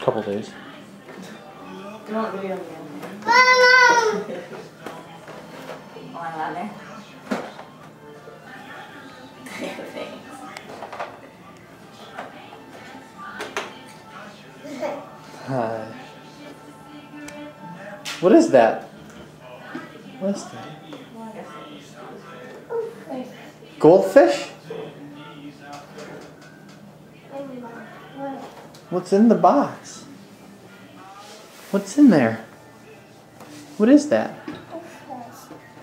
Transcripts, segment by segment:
Couple days. Don't video me. On there. Hi. What is that? What is that? Goldfish? What's in the box? What's in there? What is that?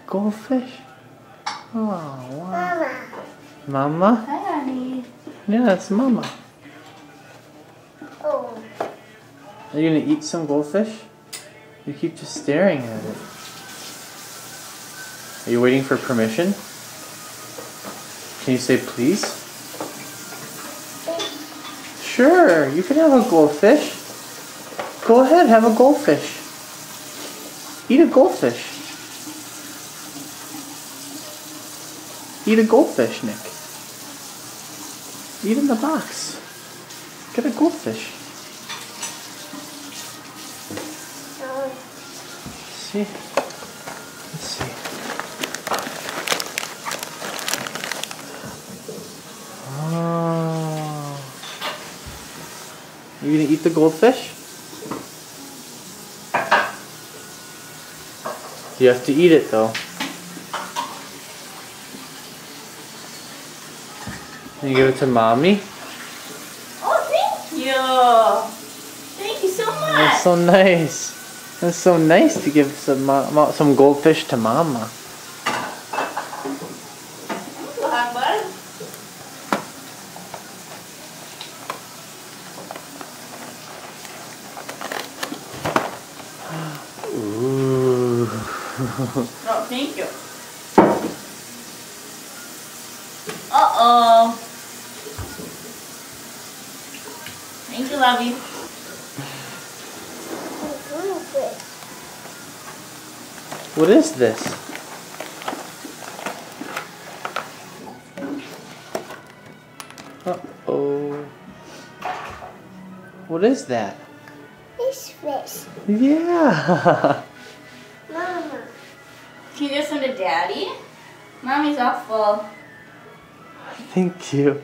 Goldfish? Oh, wow. Mama? Hi, honey. Yeah, it's Mama. Oh. Are you gonna eat some goldfish? You keep just staring at it. Are you waiting for permission? Can you say please? Sure, you can have a goldfish. Go ahead, have a goldfish. Eat a goldfish. Eat a goldfish, Nick. Eat in the box. Get a goldfish. See? Let's see. Oh. You gonna eat the goldfish? You have to eat it though. Can you give it to Mommy? Oh, thank you. Thank you so much. That's so nice. That's so nice to give some goldfish to Mama. Go on, bud. Ooh. Oh, thank you. Uh-oh. Thank you, Lovey. What is this? Uh-oh. What is that? It's fish. Yeah. Mama. Can you give some to Daddy? Mommy's all full. Thank you.